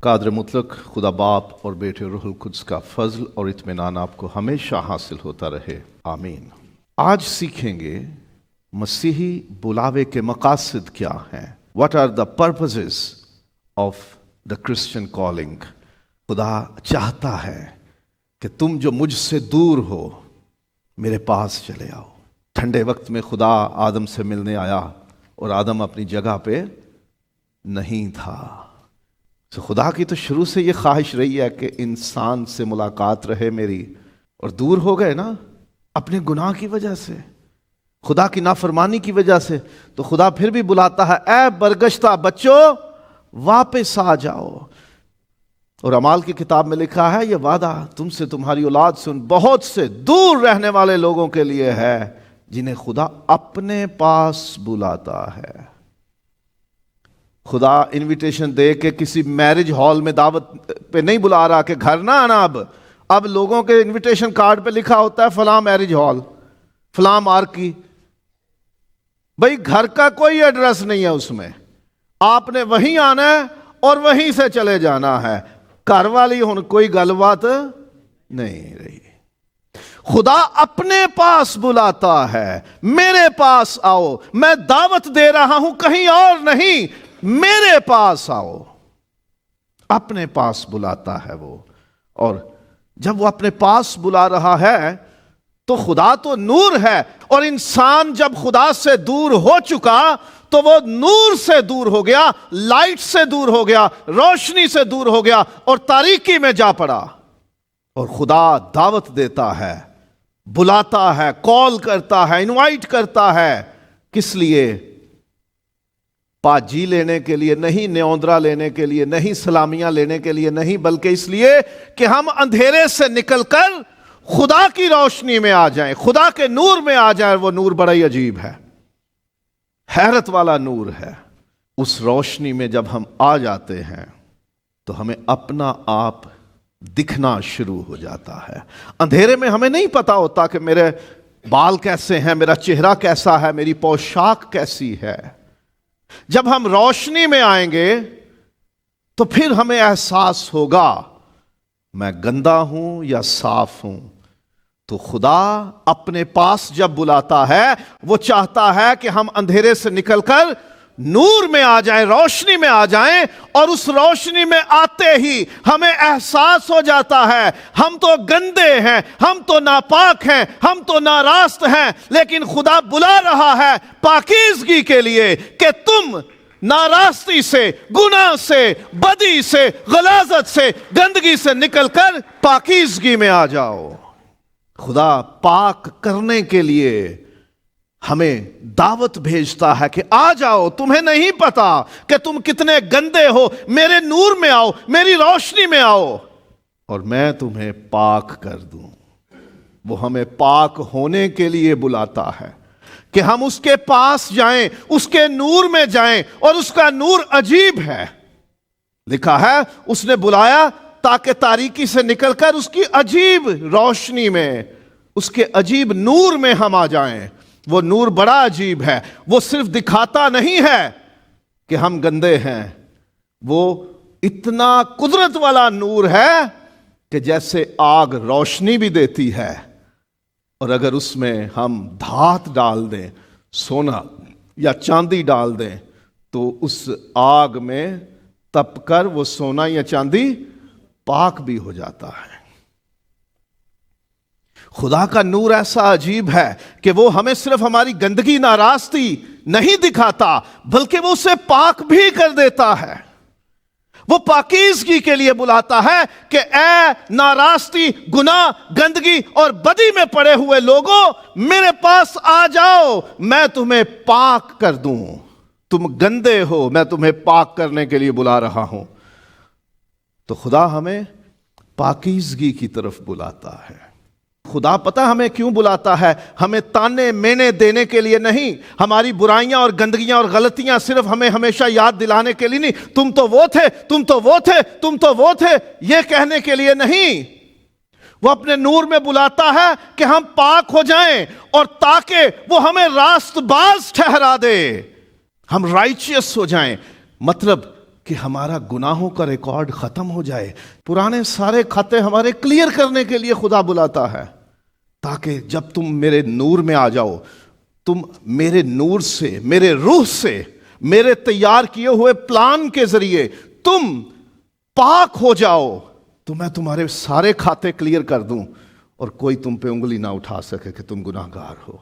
قادر مطلق خدا باپ اور بیٹے روح القدس کا فضل اور اطمینان آپ کو ہمیشہ حاصل ہوتا رہے، آمین۔ آج سیکھیں گے مسیحی بلاوے کے مقاصد کیا ہیں۔ What are the purposes of the Christian calling؟ خدا چاہتا ہے کہ تم جو مجھ سے دور ہو میرے پاس چلے آؤ۔ ٹھنڈے وقت میں خدا آدم سے ملنے آیا اور آدم اپنی جگہ پہ نہیں تھا۔ خدا کی تو شروع سے یہ خواہش رہی ہے کہ انسان سے ملاقات رہے میری، اور دور ہو گئے نا اپنے گناہ کی وجہ سے، خدا کی نافرمانی کی وجہ سے، تو خدا پھر بھی بلاتا ہے، اے برگشتہ بچوں واپس آ جاؤ۔ اور اعمال کی کتاب میں لکھا ہے یہ وعدہ تم سے، تمہاری اولاد سے، ان بہت سے دور رہنے والے لوگوں کے لیے ہے جنہیں خدا اپنے پاس بلاتا ہے۔ خدا انویٹیشن دے کے کسی میرج ہال میں دعوت پہ نہیں بلا رہا کہ گھر نہ آنا۔ اب لوگوں کے انویٹیشن کارڈ پہ لکھا ہوتا ہے فلاں میرج ہال، فلاں مارکی۔ بھئی گھر کا کوئی ایڈریس نہیں ہے اس میں، آپ نے وہیں آنا ہے اور وہیں سے چلے جانا ہے۔ گھر والی ہن کوئی گل بات نہیں رہی۔ خدا اپنے پاس بلاتا ہے، میرے پاس آؤ، میں دعوت دے رہا ہوں کہیں اور نہیں، میرے پاس آؤ۔ اپنے پاس بلاتا ہے وہ، اور جب وہ اپنے پاس بلا رہا ہے تو خدا تو نور ہے، اور انسان جب خدا سے دور ہو چکا تو وہ نور سے دور ہو گیا، لائٹ سے دور ہو گیا، روشنی سے دور ہو گیا اور تاریکی میں جا پڑا۔ اور خدا دعوت دیتا ہے، بلاتا ہے، کال کرتا ہے، انوائٹ کرتا ہے۔ کس لیے؟ پاجی لینے کے لیے نہیں، نیوندرا لینے کے لیے نہیں، سلامیاں لینے کے لیے نہیں، بلکہ اس لیے کہ ہم اندھیرے سے نکل کر خدا کی روشنی میں آ جائیں، خدا کے نور میں آ جائیں۔ وہ نور بڑا ہی عجیب ہے، حیرت والا نور ہے۔ اس روشنی میں جب ہم آ جاتے ہیں تو ہمیں اپنا آپ دکھنا شروع ہو جاتا ہے۔ اندھیرے میں ہمیں نہیں پتا ہوتا کہ میرے بال کیسے ہیں، میرا چہرہ کیسا ہے، میری پوشاک کیسی ہے۔ جب ہم روشنی میں آئیں گے تو پھر ہمیں احساس ہوگا میں گندا ہوں یا صاف ہوں۔ تو خدا اپنے پاس جب بلاتا ہے وہ چاہتا ہے کہ ہم اندھیرے سے نکل کر نور میں آ جائیں، روشنی میں آ جائیں، اور اس روشنی میں آتے ہی ہمیں احساس ہو جاتا ہے ہم تو گندے ہیں، ہم تو ناپاک ہیں، ہم تو ناراست ہیں، لیکن خدا بلا رہا ہے پاکیزگی کے لیے کہ تم ناراستی سے، گناہ سے، بدی سے، غلاظت سے، گندگی سے نکل کر پاکیزگی میں آ جاؤ۔ خدا پاک کرنے کے لیے ہمیں دعوت بھیجتا ہے کہ آ جاؤ، تمہیں نہیں پتا کہ تم کتنے گندے ہو، میرے نور میں آؤ، میری روشنی میں آؤ اور میں تمہیں پاک کر دوں۔ وہ ہمیں پاک ہونے کے لیے بلاتا ہے کہ ہم اس کے پاس جائیں، اس کے نور میں جائیں، اور اس کا نور عجیب ہے۔ لکھا ہے اس نے بلایا تاکہ تاریکی سے نکل کر اس کی عجیب روشنی میں، اس کے عجیب نور میں ہم آ جائیں۔ وہ نور بڑا عجیب ہے، وہ صرف دکھاتا نہیں ہے کہ ہم گندے ہیں، وہ اتنا قدرت والا نور ہے کہ جیسے آگ روشنی بھی دیتی ہے، اور اگر اس میں ہم دھات ڈال دیں، سونا یا چاندی ڈال دیں، تو اس آگ میں تپ کر وہ سونا یا چاندی پاک بھی ہو جاتا ہے۔ خدا کا نور ایسا عجیب ہے کہ وہ ہمیں صرف ہماری گندگی، ناراستی نہیں دکھاتا، بلکہ وہ اسے پاک بھی کر دیتا ہے۔ وہ پاکیزگی کے لیے بلاتا ہے کہ اے ناراستی، گناہ، گندگی اور بدی میں پڑے ہوئے لوگوں، میرے پاس آ جاؤ، میں تمہیں پاک کر دوں۔ تم گندے ہو، میں تمہیں پاک کرنے کے لیے بلا رہا ہوں۔ تو خدا ہمیں پاکیزگی کی طرف بلاتا ہے۔ خدا پتہ ہمیں کیوں بلاتا ہے؟ ہمیں تانے مینے دینے کے لیے نہیں، ہماری برائیاں اور گندگیاں اور غلطیاں صرف ہمیں ہمیشہ یاد دلانے کے لیے نہیں، تم تو وہ تھے، تم تو وہ تھے، تم تو وہ تھے، یہ کہنے کے لیے نہیں۔ وہ اپنے نور میں بلاتا ہے کہ ہم پاک ہو جائیں، اور تاکہ وہ ہمیں راست باز ٹھہرا دے، ہم رائچیس ہو جائیں۔ مطلب کہ ہمارا گناہوں کا ریکارڈ ختم ہو جائے. پرانے سارے کھاتے ہمارے کلیئر کرنے کے لیے خدا بلاتا ہے، تاکہ جب تم میرے نور میں آ جاؤ، تم میرے نور سے، میرے روح سے، میرے تیار کیے ہوئے پلان کے ذریعے تم پاک ہو جاؤ، تو میں تمہارے سارے کھاتے کلیئر کر دوں اور کوئی تم پہ انگلی نہ اٹھا سکے کہ تم گناہ گار ہو.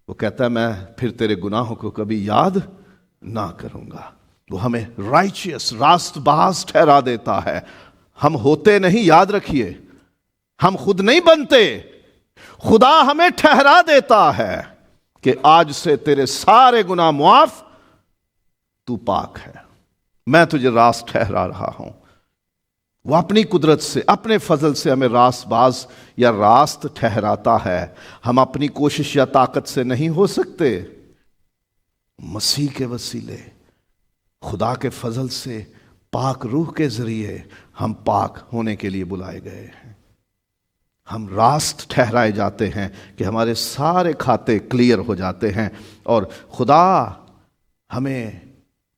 وہ کہتا ہے میں پھر تیرے گناہوں کو کبھی یاد نہ کروں گا. وہ ہمیں رائچیس، راست باز ٹھہرا دیتا ہے. ہم ہوتے نہیں، یاد رکھیے، ہم خود نہیں بنتے، خدا ہمیں ٹھہرا دیتا ہے کہ آج سے تیرے سارے گناہ معاف، تو پاک ہے، میں تجھے راست ٹھہرا رہا ہوں. وہ اپنی قدرت سے، اپنے فضل سے ہمیں راست باز یا راست ٹھہراتا ہے. ہم اپنی کوشش یا طاقت سے نہیں ہو سکتے. مسیح کے وسیلے، خدا کے فضل سے، پاک روح کے ذریعے ہم پاک ہونے کے لیے بلائے گئے ہیں. ہم راست ٹھہرائے جاتے ہیں کہ ہمارے سارے کھاتے کلیئر ہو جاتے ہیں، اور خدا ہمیں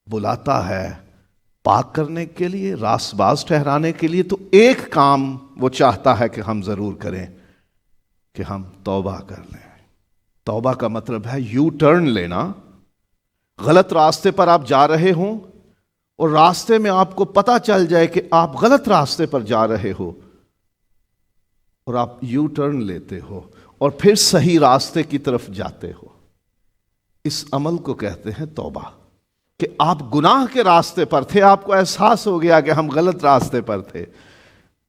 بلاتا ہے پاک کرنے کے لیے، راست باز ٹھہرانے کے لیے. تو ایک کام وہ چاہتا ہے کہ ہم ضرور کریں، کہ ہم توبہ کر لیں. توبہ کا مطلب ہے یو ٹرن لینا. غلط راستے پر آپ جا رہے ہوں اور راستے میں آپ کو پتہ چل جائے کہ آپ غلط راستے پر جا رہے ہو، اور آپ یو ٹرن لیتے ہو اور پھر صحیح راستے کی طرف جاتے ہو. اس عمل کو کہتے ہیں توبہ. کہ آپ گناہ کے راستے پر تھے، آپ کو احساس ہو گیا کہ ہم غلط راستے پر تھے،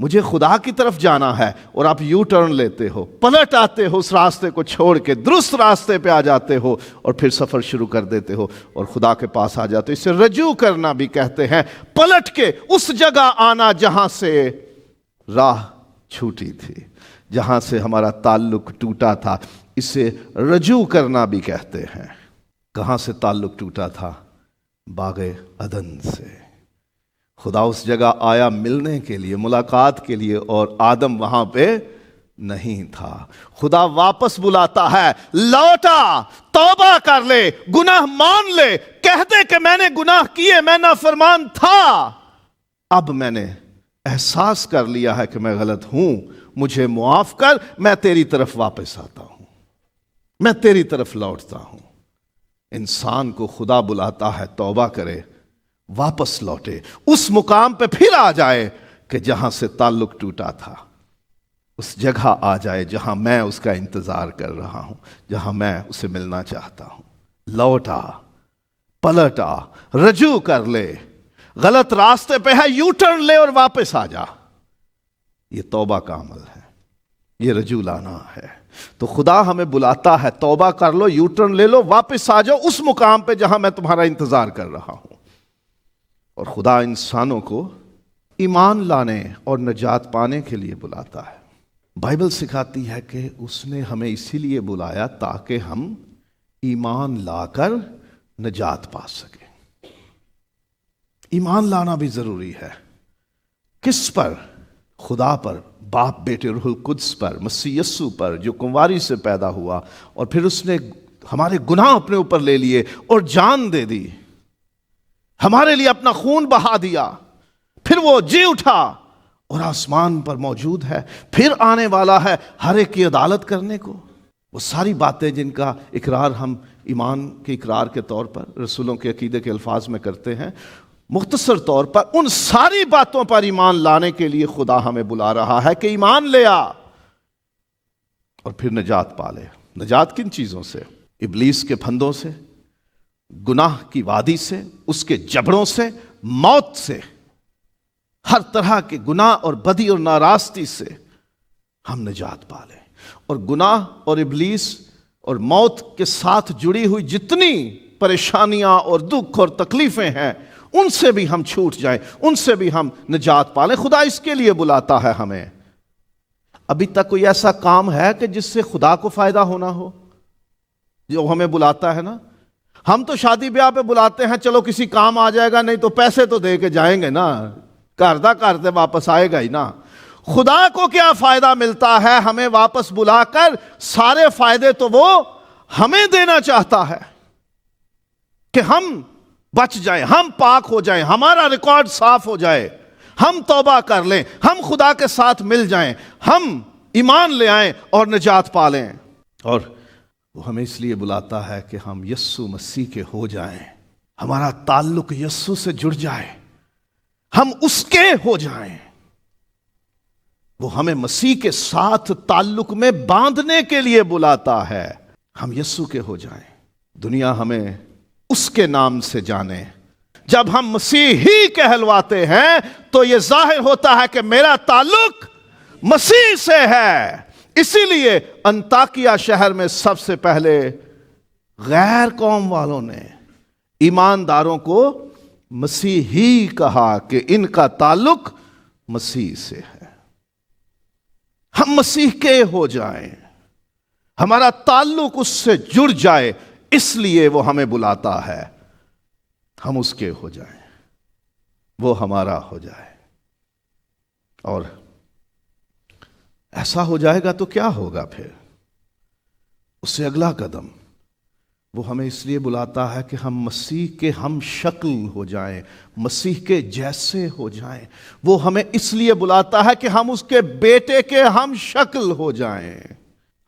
مجھے خدا کی طرف جانا ہے، اور آپ یو ٹرن لیتے ہو، پلٹ آتے ہو، اس راستے کو چھوڑ کے درست راستے پہ آ جاتے ہو، اور پھر سفر شروع کر دیتے ہو اور خدا کے پاس آ جاتے ہو. اسے رجوع کرنا بھی کہتے ہیں. پلٹ کے اس جگہ آنا جہاں سے راہ چھوٹی تھی، جہاں سے ہمارا تعلق ٹوٹا تھا، اسے رجوع کرنا بھی کہتے ہیں. کہاں سے تعلق ٹوٹا تھا؟ باغ عدن سے. خدا اس جگہ آیا ملنے کے لیے، ملاقات کے لیے، اور آدم وہاں پہ نہیں تھا. خدا واپس بلاتا ہے، لوٹا، توبہ کر لے، گناہ مان لے، کہہ دے کہ میں نے گناہ کیے، میں نافرمان تھا، اب میں نے احساس کر لیا ہے کہ میں غلط ہوں، مجھے معاف کر، میں تیری طرف واپس آتا ہوں، میں تیری طرف لوٹتا ہوں. انسان کو خدا بلاتا ہے توبہ کرے، واپس لوٹے، اس مقام پہ پھر آ جائے کہ جہاں سے تعلق ٹوٹا تھا، اس جگہ آ جائے جہاں میں اس کا انتظار کر رہا ہوں، جہاں میں اسے ملنا چاہتا ہوں. لوٹا، پلٹا، رجوع کر لے، غلط راستے پہ ہے، یو ٹرن لے اور واپس آ جا. یہ توبہ کا عمل ہے، یہ رجوع لانا ہے. تو خدا ہمیں بلاتا ہے، توبہ کر لو، یو ٹرن لے لو، واپس آ جاؤ اس مقام پہ جہاں میں تمہارا انتظار کر رہا ہوں. اور خدا انسانوں کو ایمان لانے اور نجات پانے کے لیے بلاتا ہے. بائبل سکھاتی ہے کہ اس نے ہمیں اسی لیے بلایا تاکہ ہم ایمان لا کر نجات پا سکیں. ایمان لانا بھی ضروری ہے. کس پر؟ خدا پر، باپ، بیٹے، روح القدس پر، مسیح یسوع پر جو کنواری سے پیدا ہوا، اور پھر اس نے ہمارے گناہ اپنے اوپر لے لیے اور جان دے دی، ہمارے لیے اپنا خون بہا دیا، پھر وہ جی اٹھا اور آسمان پر موجود ہے، پھر آنے والا ہے ہر ایک کی عدالت کرنے کو. وہ ساری باتیں جن کا اقرار ہم ایمان کے اقرار کے طور پر رسولوں کے عقیدے کے الفاظ میں کرتے ہیں، مختصر طور پر ان ساری باتوں پر ایمان لانے کے لیے خدا ہمیں بلا رہا ہے کہ ایمان لے آ اور پھر نجات پا لے. نجات کن چیزوں سے؟ ابلیس کے پھندوں سے، گناہ کی وادی سے، اس کے جبڑوں سے، موت سے، ہر طرح کے گناہ اور بدی اور ناراستی سے ہم نجات پا لیں. اور گناہ اور ابلیس اور موت کے ساتھ جڑی ہوئی جتنی پریشانیاں اور دکھ اور تکلیفیں ہیں، ان سے بھی ہم چھوٹ جائیں، ان سے بھی ہم نجات پالیں. خدا اس کے لیے بلاتا ہے ہمیں. ابھی تک کوئی ایسا کام ہے کہ جس سے خدا کو فائدہ ہونا ہو جو ہمیں بلاتا ہے نا؟ ہم تو شادی بیاہ پہ بلاتے ہیں، چلو کسی کام آ جائے گا، نہیں تو پیسے تو دے کے جائیں گے نا، کردہ کرتے واپس آئے گا ہی نا. خدا کو کیا فائدہ ملتا ہے ہمیں واپس بلا کر؟ سارے فائدے تو وہ ہمیں دینا چاہتا ہے کہ ہم بچ جائیں، ہم پاک ہو جائیں، ہمارا ریکارڈ صاف ہو جائے، ہم توبہ کر لیں، ہم خدا کے ساتھ مل جائیں، ہم ایمان لے آئیں اور نجات پا لیں۔ اور وہ ہمیں اس لیے بلاتا ہے کہ ہم یسوع مسیح کے ہو جائیں، ہمارا تعلق یسوع سے جڑ جائے، ہم اس کے ہو جائیں۔ وہ ہمیں مسیح کے ساتھ تعلق میں باندھنے کے لیے بلاتا ہے، ہم یسوع کے ہو جائیں، دنیا ہمیں اس کے نام سے جانے۔ جب ہم مسیحی کہلواتے ہیں تو یہ ظاہر ہوتا ہے کہ میرا تعلق مسیح سے ہے۔ اسی لیے انطاکیہ شہر میں سب سے پہلے غیر قوم والوں نے ایمانداروں کو مسیحی کہا کہ ان کا تعلق مسیح سے ہے۔ ہم مسیح کے ہو جائیں، ہمارا تعلق اس سے جڑ جائے، اس لیے وہ ہمیں بلاتا ہے، ہم اس کے ہو جائیں، وہ ہمارا ہو جائے۔ اور ایسا ہو جائے گا تو کیا ہوگا پھر؟ اس سے اگلا قدم وہ ہمیں اس لیے بلاتا ہے کہ ہم مسیح کے ہم شکل ہو جائیں، مسیح کے جیسے ہو جائیں۔ وہ ہمیں اس لیے بلاتا ہے کہ ہم اس کے بیٹے کے ہم شکل ہو جائیں۔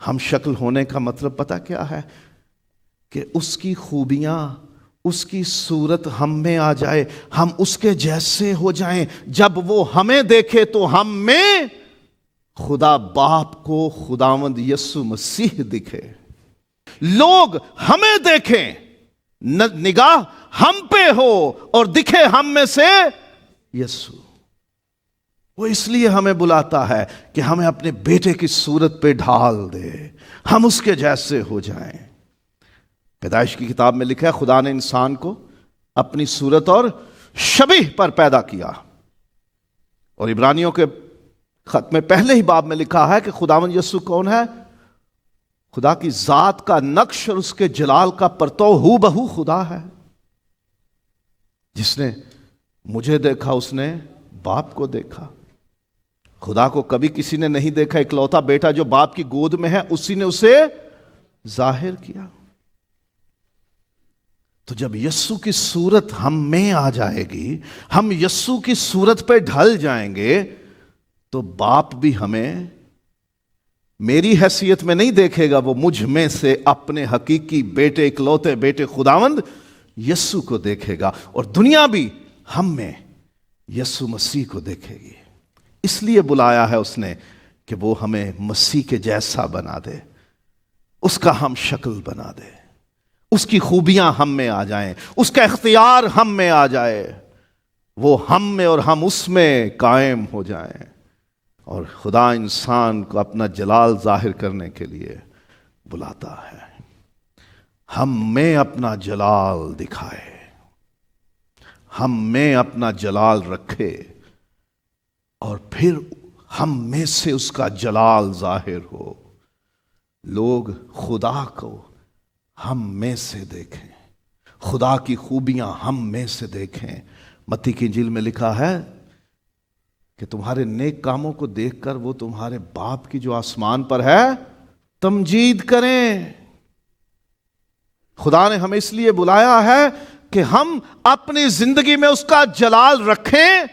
ہم شکل ہونے کا مطلب پتہ کیا ہے؟ کہ اس کی خوبیاں، اس کی صورت ہم میں آ جائے، ہم اس کے جیسے ہو جائیں۔ جب وہ ہمیں دیکھے تو ہم میں خدا باپ کو خداوند یسوع مسیح دکھے، لوگ ہمیں دیکھیں، نگاہ ہم پہ ہو اور دکھے ہم میں سے یسوع۔ وہ اس لیے ہمیں بلاتا ہے کہ ہمیں اپنے بیٹے کی صورت پہ ڈھال دے، ہم اس کے جیسے ہو جائیں۔ پیدائش کی کتاب میں لکھا ہے خدا نے انسان کو اپنی صورت اور شبیہ پر پیدا کیا، اور عبرانیوں کے خط میں پہلے ہی باب میں لکھا ہے کہ خداوند یسوع کون ہے؟ خدا کی ذات کا نقش اور اس کے جلال کا پرتو ہو بہو خدا ہے۔ جس نے مجھے دیکھا اس نے باپ کو دیکھا۔ خدا کو کبھی کسی نے نہیں دیکھا، اکلوتا بیٹا جو باپ کی گود میں ہے اسی نے اسے ظاہر کیا۔ تو جب یسوع کی صورت ہم میں آ جائے گی، ہم یسوع کی صورت پہ ڈھل جائیں گے، تو باپ بھی ہمیں میری حیثیت میں نہیں دیکھے گا، وہ مجھ میں سے اپنے حقیقی بیٹے، اکلوتے بیٹے خداوند یسوع کو دیکھے گا، اور دنیا بھی ہم میں یسوع مسیح کو دیکھے گی۔ اس لیے بلایا ہے اس نے کہ وہ ہمیں مسیح کے جیسا بنا دے، اس کا ہم شکل بنا دے، اس کی خوبیاں ہم میں آ جائیں، اس کا اختیار ہم میں آ جائے، وہ ہم میں اور ہم اس میں قائم ہو جائیں۔ اور خدا انسان کو اپنا جلال ظاہر کرنے کے لیے بلاتا ہے، ہم میں اپنا جلال دکھائے، ہم میں اپنا جلال رکھے، اور پھر ہم میں سے اس کا جلال ظاہر ہو، لوگ خدا کو ہم میں سے دیکھیں، خدا کی خوبیاں ہم میں سے دیکھیں۔ متی کی انجیل میں لکھا ہے کہ تمہارے نیک کاموں کو دیکھ کر وہ تمہارے باپ کی جو آسمان پر ہے تمجید کریں۔ خدا نے ہمیں اس لیے بلایا ہے کہ ہم اپنی زندگی میں اس کا جلال رکھیں،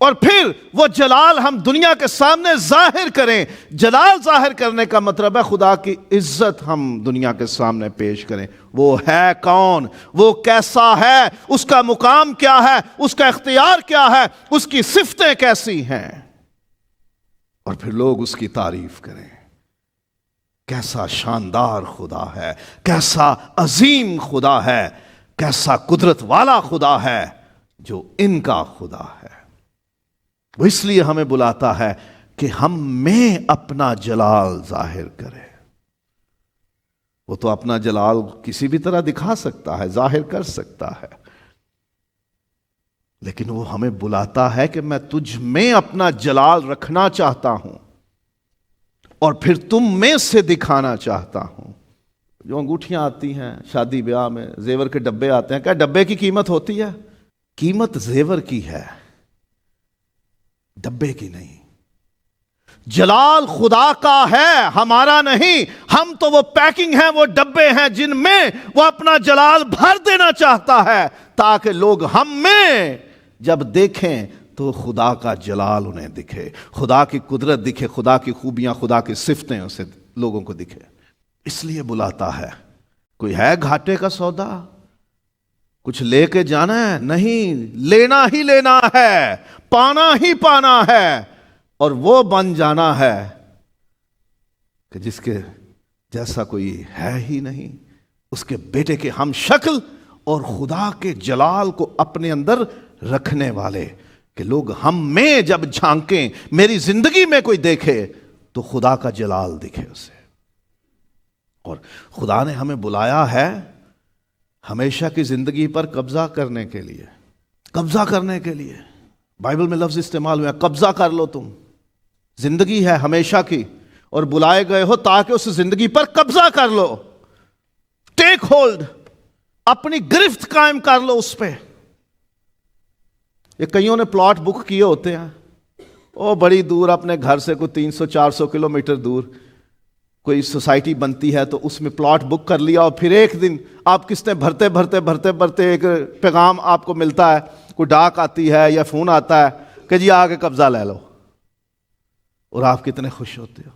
اور پھر وہ جلال ہم دنیا کے سامنے ظاہر کریں۔ جلال ظاہر کرنے کا مطلب ہے خدا کی عزت ہم دنیا کے سامنے پیش کریں۔ وہ ہے کون، وہ کیسا ہے، اس کا مقام کیا ہے، اس کا اختیار کیا ہے، اس کی صفتیں کیسی ہیں، اور پھر لوگ اس کی تعریف کریں۔ کیسا شاندار خدا ہے، کیسا عظیم خدا ہے، کیسا قدرت والا خدا ہے جو ان کا خدا ہے۔ وہ اس لیے ہمیں بلاتا ہے کہ ہم میں اپنا جلال ظاہر کرے۔ وہ تو اپنا جلال کسی بھی طرح دکھا سکتا ہے، ظاہر کر سکتا ہے، لیکن وہ ہمیں بلاتا ہے کہ میں تجھ میں اپنا جلال رکھنا چاہتا ہوں، اور پھر تم میں سے دکھانا چاہتا ہوں۔ جو انگوٹھیاں آتی ہیں شادی بیاہ میں، زیور کے ڈبے آتے ہیں، کیا ڈبے کی قیمت ہوتی ہے؟ قیمت زیور کی ہے، ڈبے کی نہیں۔ جلال خدا کا ہے، ہمارا نہیں۔ ہم تو وہ پیکنگ ہیں، وہ ڈبے ہیں جن میں وہ اپنا جلال بھر دینا چاہتا ہے، تاکہ لوگ ہم میں جب دیکھیں تو خدا کا جلال انہیں دکھے، خدا کی قدرت دکھے، خدا کی خوبیاں، خدا کی صفتیں اسے لوگوں کو دکھے۔ اس لیے بلاتا ہے۔ کوئی ہے گھاٹے کا سودا؟ کچھ لے کے جانا ہے؟ نہیں، لینا ہی لینا ہے، پانا ہی پانا ہے، اور وہ بن جانا ہے کہ جس کے جیسا کوئی ہے ہی نہیں، اس کے بیٹے کے ہم شکل اور خدا کے جلال کو اپنے اندر رکھنے والے، کہ لوگ ہم میں جب جھانکیں، میری زندگی میں کوئی دیکھے تو خدا کا جلال دکھے اسے۔ اور خدا نے ہمیں بلایا ہے ہمیشہ کی زندگی پر قبضہ کرنے کے لیے، قبضہ کرنے کے لیے۔ بائبل میں لفظ استعمال ہوا ہے، قبضہ کر لو تم۔ زندگی ہے ہمیشہ کی، اور بلائے گئے ہو تاکہ اس زندگی پر قبضہ کر لو، ٹیک ہولڈ، اپنی گرفت قائم کر لو اس پہ۔ یہ کئیوں نے پلاٹ بک کیے ہوتے ہیں، وہ بڑی دور اپنے گھر سے کوئی 300-400 کلومیٹر دور کوئی سوسائٹی بنتی ہے، تو اس میں پلاٹ بک کر لیا، اور پھر ایک دن آپ قسطیں بھرتے بھرتے بھرتے بھرتے ایک پیغام آپ کو ملتا ہے، کوئی ڈاک آتی ہے یا فون آتا ہے کہ جی آ کے قبضہ لے لو، اور آپ کتنے خوش ہوتے ہو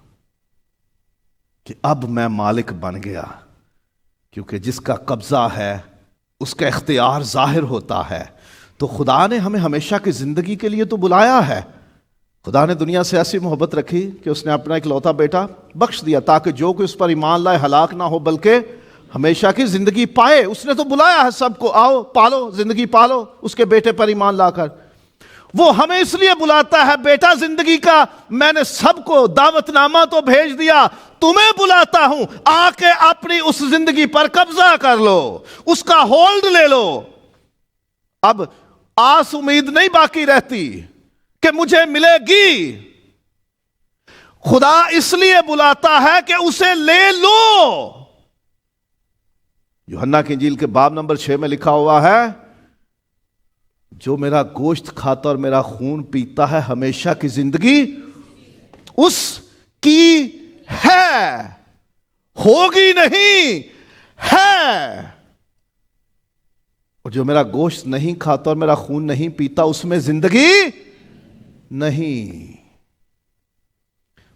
کہ اب میں مالک بن گیا، کیونکہ جس کا قبضہ ہے اس کا اختیار ظاہر ہوتا ہے۔ تو خدا نے ہمیں ہمیشہ کی زندگی کے لیے تو بلایا ہے۔ خدا نے دنیا سے ایسی محبت رکھی کہ اس نے اپنا اکلوتا بیٹا بخش دیا، تاکہ جو کوئی اس پر ایمان لائے ہلاک نہ ہو بلکہ ہمیشہ کی زندگی پائے۔ اس نے تو بلایا ہے سب کو، آؤ پالو زندگی، پالو اس کے بیٹے پر ایمان لا کر۔ وہ ہمیں اس لیے بلاتا ہے، بیٹا زندگی کا میں نے سب کو دعوت نامہ تو بھیج دیا، تمہیں بلاتا ہوں آ کے اپنی اس زندگی پر قبضہ کر لو، اس کا ہولڈ لے لو۔ اب آس امید نہیں باقی رہتی کہ مجھے ملے گی، خدا اس لیے بلاتا ہے کہ اسے لے لو۔ یوحنا کی انجیل کے باب نمبر 6 میں لکھا ہوا ہے، جو میرا گوشت کھاتا اور میرا خون پیتا ہے ہمیشہ کی زندگی اس کی ہے، ہوگی نہیں، ہے۔ اور جو میرا گوشت نہیں کھاتا اور میرا خون نہیں پیتا اس میں زندگی نہیں۔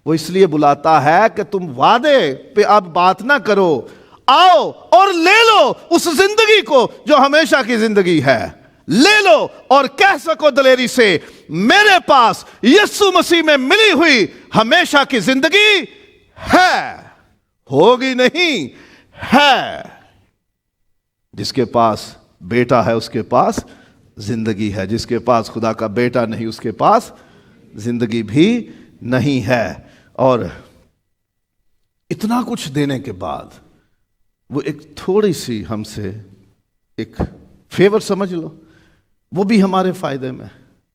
وہ اس لیے بلاتا ہے کہ تم وعدے پہ اب بات نہ کرو، آؤ اور لے لو اس زندگی کو جو ہمیشہ کی زندگی ہے، لے لو اور کہہ سکو دلیری سے، میرے پاس یسوع مسیح میں ملی ہوئی ہمیشہ کی زندگی ہے، ہوگی نہیں، ہے۔ جس کے پاس بیٹا ہے اس کے پاس زندگی ہے، جس کے پاس خدا کا بیٹا نہیں اس کے پاس زندگی بھی نہیں ہے۔ اور اتنا کچھ دینے کے بعد وہ ایک تھوڑی سی ہم سے ایک فیور سمجھ لو، وہ بھی ہمارے فائدے میں،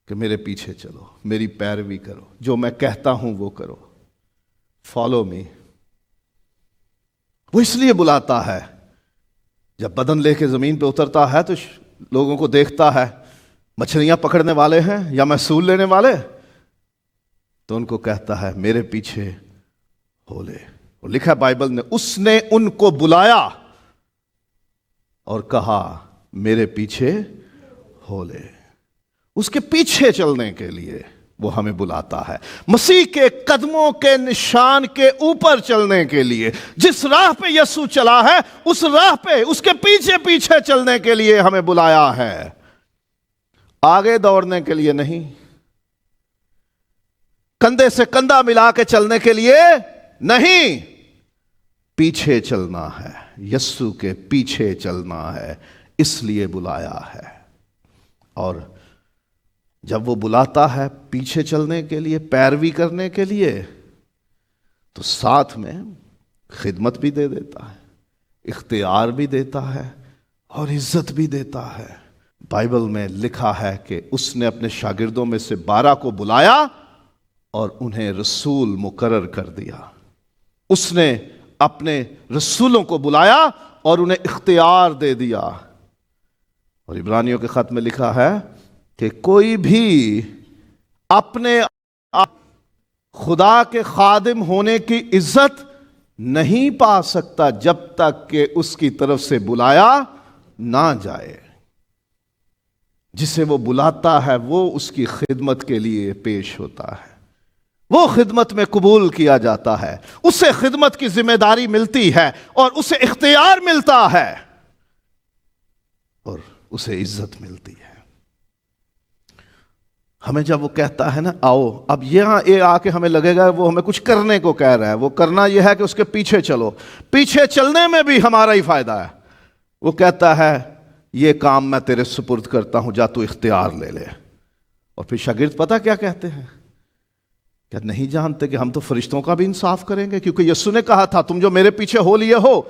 کہ میرے پیچھے چلو، میری پیروی کرو، جو میں کہتا ہوں وہ کرو، فالو می۔ وہ اس لیے بلاتا ہے، جب بدن لے کے زمین پہ اترتا ہے تو لوگوں کو دیکھتا ہے، مچھلیاں پکڑنے والے ہیں یا محصول لینے والے، تو ان کو کہتا ہے میرے پیچھے ہو لے۔ اور لکھا ہے بائبل نے، اس نے ان کو بلایا اور کہا میرے پیچھے ہو لے۔ اس کے پیچھے چلنے کے لیے وہ ہمیں بلاتا ہے، مسیح کے قدموں کے نشان کے اوپر چلنے کے لیے۔ جس راہ پہ یسوع چلا ہے اس راہ پہ اس کے پیچھے پیچھے چلنے کے لیے ہمیں بلایا ہے، آگے دوڑنے کے لیے نہیں، کندھے سے کندھا ملا کے چلنے کے لیے نہیں، پیچھے چلنا ہے، یسوع کے پیچھے چلنا ہے، اس لیے بلایا ہے۔ اور جب وہ بلاتا ہے پیچھے چلنے کے لیے، پیروی کرنے کے لیے، تو ساتھ میں خدمت بھی دے دیتا ہے، اختیار بھی دیتا ہے اور عزت بھی دیتا ہے۔ بائبل میں لکھا ہے کہ اس نے اپنے شاگردوں میں سے 12 کو بلایا اور انہیں رسول مقرر کر دیا۔ اس نے اپنے رسولوں کو بلایا اور انہیں اختیار دے دیا۔ اور عبرانیوں کے خط میں لکھا ہے کہ کوئی بھی اپنے خدا کے خادم ہونے کی عزت نہیں پا سکتا جب تک کہ اس کی طرف سے بلایا نہ جائے۔ جسے وہ بلاتا ہے وہ اس کی خدمت کے لیے پیش ہوتا ہے، وہ خدمت میں قبول کیا جاتا ہے، اسے خدمت کی ذمہ داری ملتی ہے اور اسے اختیار ملتا ہے اور اسے عزت ملتی ہے۔ ہمیں جب وہ کہتا ہے نا آؤ، اب یہاں یہ آ کے ہمیں لگے گا وہ ہمیں کچھ کرنے کو کہہ رہا ہے، وہ کرنا یہ ہے کہ اس کے پیچھے چلو، پیچھے چلنے میں بھی ہمارا ہی فائدہ ہے۔ وہ کہتا ہے یہ کام میں تیرے سپرد کرتا ہوں، جا تو اختیار لے لے۔ اور پھر شاگرد پتہ کیا کہتے ہیں؟ کیا نہیں جانتے کہ ہم تو فرشتوں کا بھی انصاف کریں گے؟ کیونکہ یسوع نے کہا تھا تم جو میرے پیچھے ہو لیے ہو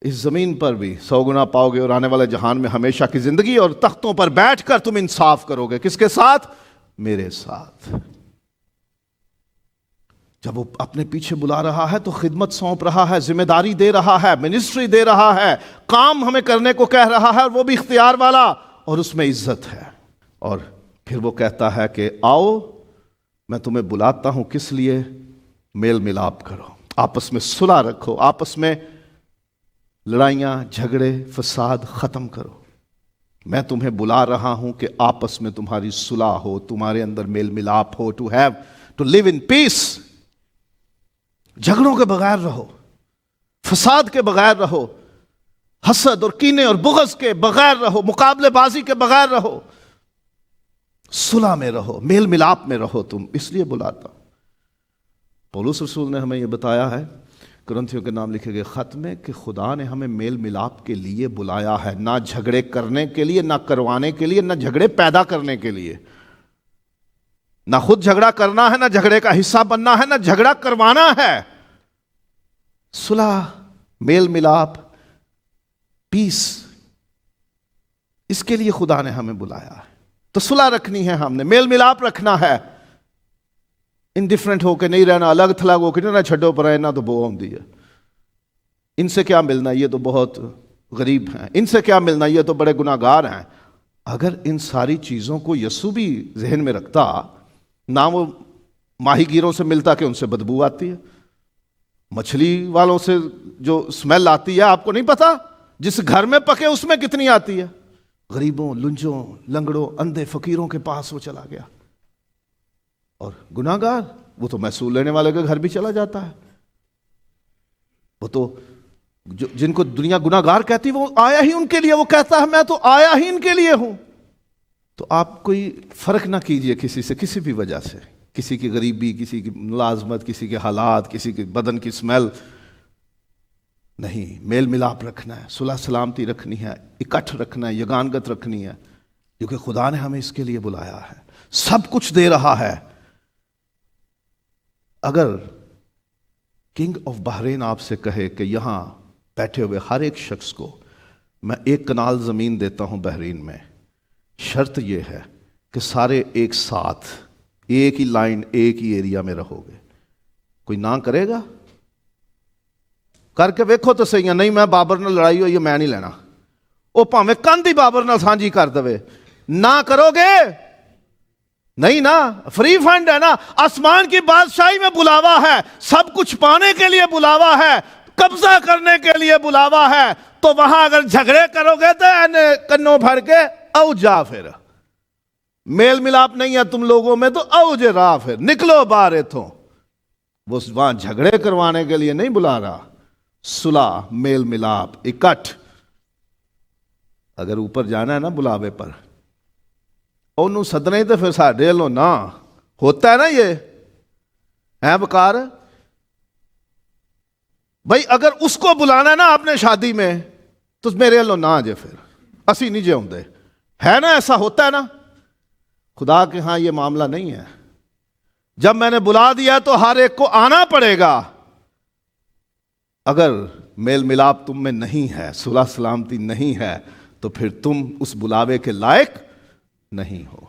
اس زمین پر بھی 100 گنا پاؤ گے، اور آنے والے جہان میں ہمیشہ کی زندگی، اور تختوں پر بیٹھ کر تم انصاف کرو گے۔ کس کے ساتھ؟ میرے ساتھ۔ جب وہ اپنے پیچھے بلا رہا ہے تو خدمت سونپ رہا ہے، ذمہ داری دے رہا ہے، منسٹری دے رہا ہے، کام ہمیں کرنے کو کہہ رہا ہے، وہ بھی اختیار والا، اور اس میں عزت ہے۔ اور پھر وہ کہتا ہے کہ آؤ میں تمہیں بلاتا ہوں، کس لیے؟ میل ملاپ کرو، آپس میں صلح رکھو، آپس میں لڑائیاں جھگڑے فساد ختم کرو۔ میں تمہیں بلا رہا ہوں کہ آپس میں تمہاری صلح ہو، تمہارے اندر میل ملاپ ہو، ٹو لیو ان پیس۔ جھگڑوں کے بغیر رہو، فساد کے بغیر رہو، حسد اور کینے اور بغض کے بغیر رہو، مقابلے بازی کے بغیر رہو، صلح میں رہو، میل ملاپ میں رہو۔ تم اس لیے بلاتا ہوں۔ پولس رسول نے ہمیں یہ بتایا ہے، کرنتھیوں کے نام لکھے گئے خط میں، کہ خدا نے ہمیں میل ملاپ کے لیے بلایا ہے، نہ جھگڑے کرنے کے لیے، نہ کروانے کے لیے، نہ جھگڑے پیدا کرنے کے لیے۔ نہ خود جھگڑا کرنا ہے، نہ جھگڑے کا حصہ بننا ہے، نہ جھگڑا کروانا ہے۔ صلح، میل ملاپ، پیس، اس کے لیے خدا نے ہمیں بلایا ہے۔ تو صلح رکھنی ہے، ہم نے میل ملاپ رکھنا ہے، انڈیفرنٹ ہو کے نہیں رہنا، الگ تھلگ ہو کے نہ چھڈو پر رہنا تو بو ہوندی ہے۔ ان سے کیا ملنا، یہ تو بہت غریب ہیں، ان سے کیا ملنا، یہ تو بڑے گناہگار ہیں۔ اگر ان ساری چیزوں کو یسوع بھی ذہن میں رکھتا، نہ وہ ماہی گیروں سے ملتا کہ ان سے بدبو آتی ہے، مچھلی والوں سے جو اسمیل آتی ہے آپ کو نہیں پتا، جس گھر میں پکے اس میں کتنی آتی ہے۔ غریبوں، لنجوں، لنگڑوں، اندھے، فقیروں کے پاس وہ چلا گیا، اور گناہگار وہ تو محصول لینے والے کے گھر بھی چلا جاتا ہے۔ وہ تو جن کو دنیا گناہگار کہتی وہ آیا ہی ان کے لیے، وہ کہتا ہے میں تو آیا ہی ان کے لیے ہوں۔ تو آپ کوئی فرق نہ کیجئے کسی سے، کسی بھی وجہ سے، کسی کی غریبی، کسی کی ملازمت، کسی کے حالات، کسی کے بدن کی اسمیل نہیں۔ میل ملاپ رکھنا ہے، صلح سلامتی رکھنی ہے، اکٹھ رکھنا ہے، یگانگت رکھنی ہے، کیونکہ خدا نے ہمیں اس کے لیے بلایا ہے، سب کچھ دے رہا ہے۔ اگر کنگ آف بحرین آپ سے کہے کہ یہاں بیٹھے ہوئے ہر ایک شخص کو میں 1 کنال زمین دیتا ہوں بحرین میں، شرط یہ ہے کہ سارے ایک ساتھ ایک ہی لائن، ایک ہی ایریا میں رہو گے، کوئی نہ کرے گا؟ کر کے ویکھو تو صحیح ہے، نہیں میں بابر نال لڑائی ہوئی ہے میں نہیں لینا، وہ پاویں کندھ ہی بابر نال سانجھی کر دے، نہ کرو گے؟ نہیں نا، فری فنڈ ہے نا، آسمان کی بادشاہی میں بلاوا ہے، سب کچھ پانے کے لیے بلاوا ہے، قبضہ کرنے کے لیے بلاوا ہے۔ تو وہاں اگر جھگڑے کرو گے تو کنوں بھر کے او جا، پھر میل ملاپ نہیں ہے تم لوگوں میں تو او جے راہ، پھر نکلو باہر اتھوں۔ وہ وہاں جھگڑے کروانے کے لیے نہیں بلا رہا، صلح، میل ملاپ، اکٹھ۔ اگر اوپر جانا ہے نا بلاوے پر، انہوں سدنا ہی تو پھر ساڈے لو نہ ہوتا ہے نا، یہ ہے بکار بھائی۔ اگر اس کو بلانا ہے نا آپ نے شادی میں تو میرے لو نہ آجے، پھر اسی نہیں جے ہوندے، ہے نا، ایسا ہوتا ہے نا۔ خدا کے ہاں یہ معاملہ نہیں ہے، جب میں نے بلا دیا تو ہر ایک کو آنا پڑے گا۔ اگر میل ملاپ تم میں نہیں ہے، صلح سلامتی نہیں ہے، تو پھر تم اس بلاوے کے لائق نہیں ہو،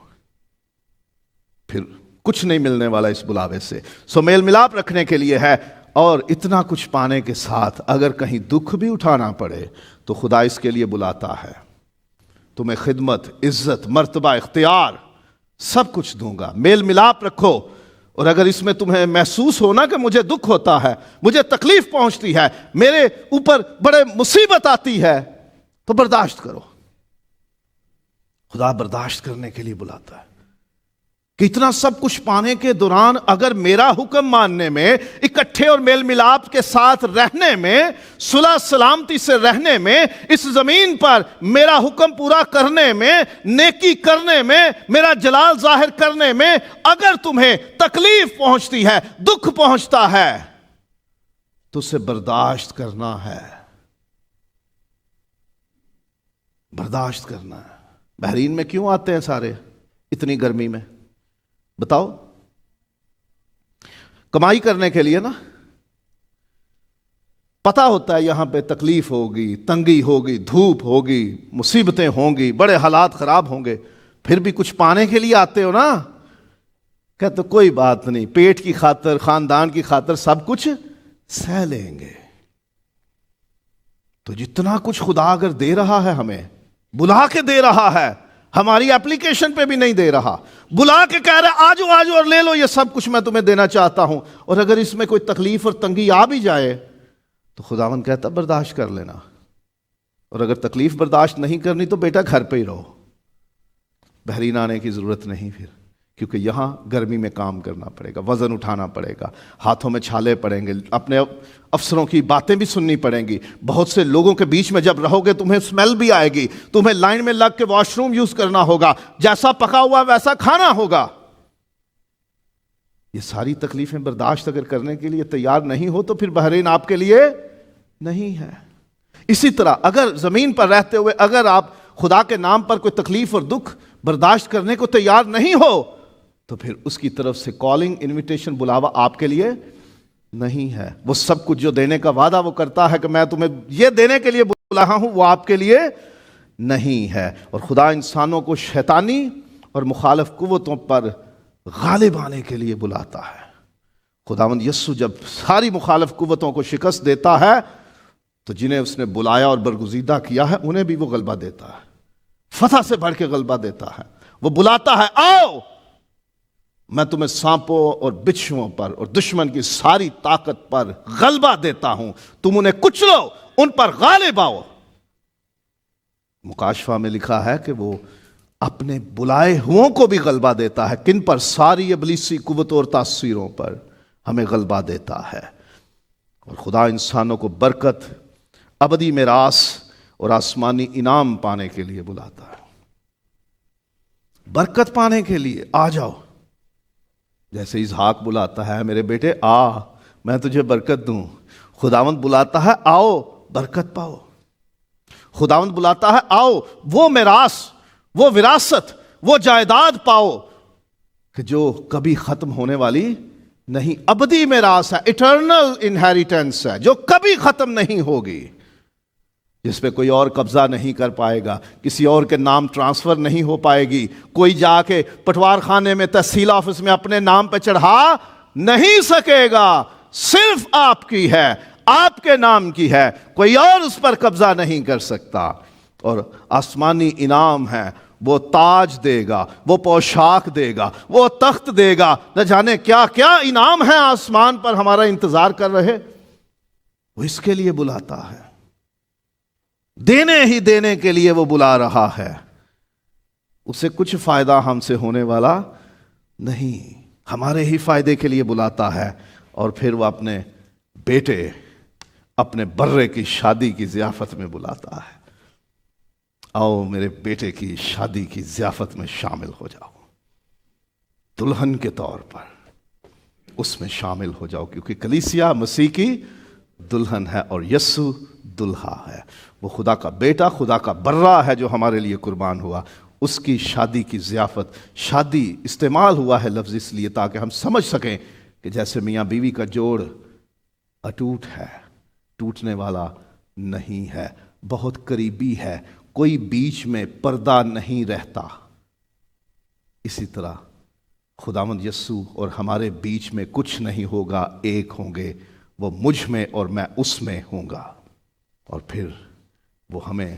پھر کچھ نہیں ملنے والا اس بلاوے سے۔ سو میل ملاپ رکھنے کے لیے ہے، اور اتنا کچھ پانے کے ساتھ اگر کہیں دکھ بھی اٹھانا پڑے تو خدا اس کے لیے بلاتا ہے، تمہیں خدمت، عزت، مرتبہ، اختیار سب کچھ دوں گا۔ میل ملاپ رکھو، اور اگر اس میں تمہیں محسوس ہونا کہ مجھے دکھ ہوتا ہے، مجھے تکلیف پہنچتی ہے، میرے اوپر بڑے مصیبت آتی ہے، تو برداشت کرو۔ خدا برداشت کرنے کے لیے بلاتا ہے کہ اتنا سب کچھ پانے کے دوران اگر میرا حکم ماننے میں، اکٹھے اور میل ملاپ کے ساتھ رہنے میں، صلح سلامتی سے رہنے میں، اس زمین پر میرا حکم پورا کرنے میں، نیکی کرنے میں، میرا جلال ظاہر کرنے میں اگر تمہیں تکلیف پہنچتی ہے، دکھ پہنچتا ہے، تو اسے برداشت کرنا ہے، برداشت کرنا ہے۔ بحرین میں کیوں آتے ہیں سارے اتنی گرمی میں؟ بتاؤ، کمائی کرنے کے لیے نا۔ پتا ہوتا ہے یہاں پہ تکلیف ہوگی، تنگی ہوگی، دھوپ ہوگی، مصیبتیں ہوں گی، بڑے حالات خراب ہوں گے، پھر بھی کچھ پانے کے لیے آتے ہو نا۔ کہتے کوئی بات نہیں، پیٹ کی خاطر، خاندان کی خاطر سب کچھ سہ لیں گے۔ تو جتنا کچھ خدا اگر دے رہا ہے، ہمیں بلا کے دے رہا ہے، ہماری اپلیکیشن پہ بھی نہیں دے رہا، بلا کے کہہ رہا ہے آجو آجو اور لے لو، یہ سب کچھ میں تمہیں دینا چاہتا ہوں، اور اگر اس میں کوئی تکلیف اور تنگی آ بھی جائے تو خداوند کہتا برداشت کر لینا، اور اگر تکلیف برداشت نہیں کرنی تو بیٹا گھر پہ ہی رہو، بحرین آنے کی ضرورت نہیں پھر، کیونکہ یہاں گرمی میں کام کرنا پڑے گا، وزن اٹھانا پڑے گا، ہاتھوں میں چھالے پڑیں گے، اپنے افسروں کی باتیں بھی سننی پڑیں گی، بہت سے لوگوں کے بیچ میں جب رہو گے تمہیں اسمیل بھی آئے گی، تمہیں لائن میں لگ کے واش روم یوز کرنا ہوگا، جیسا پکا ہوا ویسا کھانا ہوگا۔ یہ ساری تکلیفیں برداشت اگر کرنے کے لیے تیار نہیں ہو تو پھر بحرین آپ کے لیے نہیں ہے۔ اسی طرح اگر زمین پر رہتے ہوئے اگر آپ خدا کے نام پر کوئی تکلیف اور دکھ برداشت کرنے کو تیار نہیں ہو تو پھر اس کی طرف سے کالنگ، انویٹیشن، بلاوا آپ کے لیے نہیں ہے۔ وہ سب کچھ جو دینے کا وعدہ وہ کرتا ہے کہ میں تمہیں یہ دینے کے لیے بلا رہا ہوں، وہ آپ کے لیے نہیں ہے۔ اور خدا انسانوں کو شیطانی اور مخالف قوتوں پر غالب آنے کے لیے بلاتا ہے۔ خداوند یسوع جب ساری مخالف قوتوں کو شکست دیتا ہے تو جنہیں اس نے بلایا اور برگزیدہ کیا ہے انہیں بھی وہ غلبہ دیتا ہے، فتح سے بڑھ کے غلبہ دیتا ہے۔ وہ بلاتا ہے آؤ میں تمہیں سانپوں اور بچھوؤں پر اور دشمن کی ساری طاقت پر غلبہ دیتا ہوں، تم انہیں کچلو، ان پر غالب آؤ۔ مکاشفہ میں لکھا ہے کہ وہ اپنے بلائے ہوں کو بھی غلبہ دیتا ہے۔ کن پر؟ ساری ابلیسی قوتوں اور تاثیروں پر ہمیں غلبہ دیتا ہے۔ اور خدا انسانوں کو برکت، ابدی میراث اور آسمانی انعام پانے کے لیے بلاتا ہے۔ برکت پانے کے لیے آ جاؤ، جیسے اسحاق بلاتا ہے میرے بیٹے آ میں تجھے برکت دوں۔ خداوند بلاتا ہے آؤ برکت پاؤ۔ خداوند بلاتا ہے آؤ وہ میراث، وہ وراثت، وہ جائیداد پاؤ کہ جو کبھی ختم ہونے والی نہیں، ابدی میراث ہے، ایٹرنل انہیریٹنس ہے جو کبھی ختم نہیں ہوگی، جس پہ کوئی اور قبضہ نہیں کر پائے گا، کسی اور کے نام ٹرانسفر نہیں ہو پائے گی، کوئی جا کے پٹوار خانے میں، تحصیل آفس میں اپنے نام پہ چڑھا نہیں سکے گا، صرف آپ کی ہے، آپ کے نام کی ہے، کوئی اور اس پر قبضہ نہیں کر سکتا۔ اور آسمانی انعام ہے، وہ تاج دے گا، وہ پوشاک دے گا، وہ تخت دے گا، نہ جانے کیا کیا انعام ہے آسمان پر ہمارا انتظار کر رہے۔ وہ اس کے لیے بلاتا ہے، دینے ہی دینے کے لیے وہ بلا رہا ہے، اسے کچھ فائدہ ہم سے ہونے والا نہیں، ہمارے ہی فائدے کے لیے بلاتا ہے۔ اور پھر وہ اپنے بیٹے، اپنے برے کی شادی کی ضیافت میں بلاتا ہے، آؤ میرے بیٹے کی شادی کی ضیافت میں شامل ہو جاؤ، دلہن کے طور پر اس میں شامل ہو جاؤ، کیونکہ کلیسیا مسیح کی دلہن ہے اور یسوع دلہا ہے۔ وہ خدا کا بیٹا، خدا کا برہ ہے جو ہمارے لیے قربان ہوا، اس کی شادی کی ضیافت۔ شادی استعمال ہوا ہے لفظ اس لیے تاکہ ہم سمجھ سکیں کہ جیسے میاں بیوی کا جوڑ اٹوٹ ہے، ٹوٹنے والا نہیں ہے، بہت قریبی ہے، کوئی بیچ میں پردہ نہیں رہتا، اسی طرح خداوند یسوع اور ہمارے بیچ میں کچھ نہیں ہوگا، ایک ہوں گے، وہ مجھ میں اور میں اس میں ہوں گا۔ اور پھر وہ ہمیں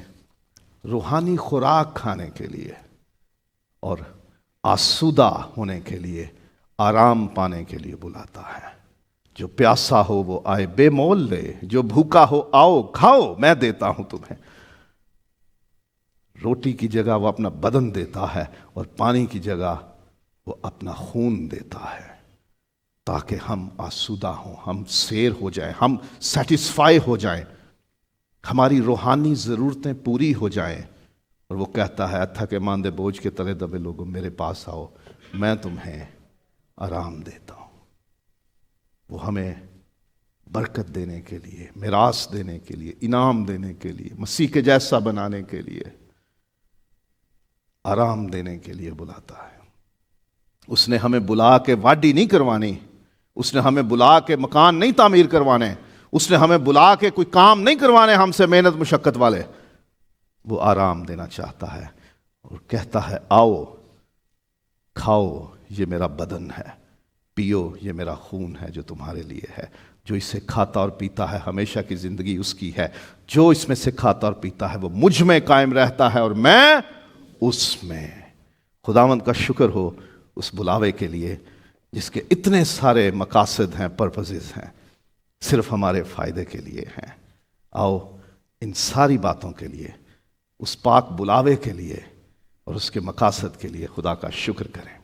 روحانی خوراک کھانے کے لیے اور آسودہ ہونے کے لیے آرام پانے کے لیے بلاتا ہے۔ جو پیاسا ہو وہ آئے بے مول لے، جو بھوکا ہو آؤ کھاؤ میں دیتا ہوں تمہیں۔ روٹی کی جگہ وہ اپنا بدن دیتا ہے، اور پانی کی جگہ وہ اپنا خون دیتا ہے، تاکہ ہم آسودہ ہوں، ہم سیر ہو جائیں، ہم سیٹسفائی ہو جائیں، ہماری روحانی ضرورتیں پوری ہو جائیں۔ اور وہ کہتا ہے تھکے ماندے بوجھ کے تلے دبے لوگوں میرے پاس آؤ، میں تمہیں آرام دیتا ہوں۔ وہ ہمیں برکت دینے کے لیے، میراث دینے کے لیے، انعام دینے کے لیے، مسیح کے جیسا بنانے کے لیے، آرام دینے کے لیے بلاتا ہے۔ اس نے ہمیں بلا کے واڈی نہیں کروانی، اس نے ہمیں بلا کے مکان نہیں تعمیر کروانے، اس نے ہمیں بلا کے کوئی کام نہیں کروانے ہم سے محنت مشقت والے۔ وہ آرام دینا چاہتا ہے اور کہتا ہے آؤ کھاؤ، یہ میرا بدن ہے، پیو یہ میرا خون ہے جو تمہارے لیے ہے۔ جو اسے کھاتا اور پیتا ہے ہمیشہ کی زندگی اس کی ہے، جو اس میں سے کھاتا اور پیتا ہے وہ مجھ میں قائم رہتا ہے اور میں اس میں۔ خداوند کا شکر ہو اس بلاوے کے لیے جس کے اتنے سارے مقاصد ہیں، پرپزز ہیں، صرف ہمارے فائدے کے لیے ہیں۔ آؤ ان ساری باتوں کے لیے، اس پاک بلاوے کے لیے اور اس کے مقاصد کے لیے خدا کا شکر کریں۔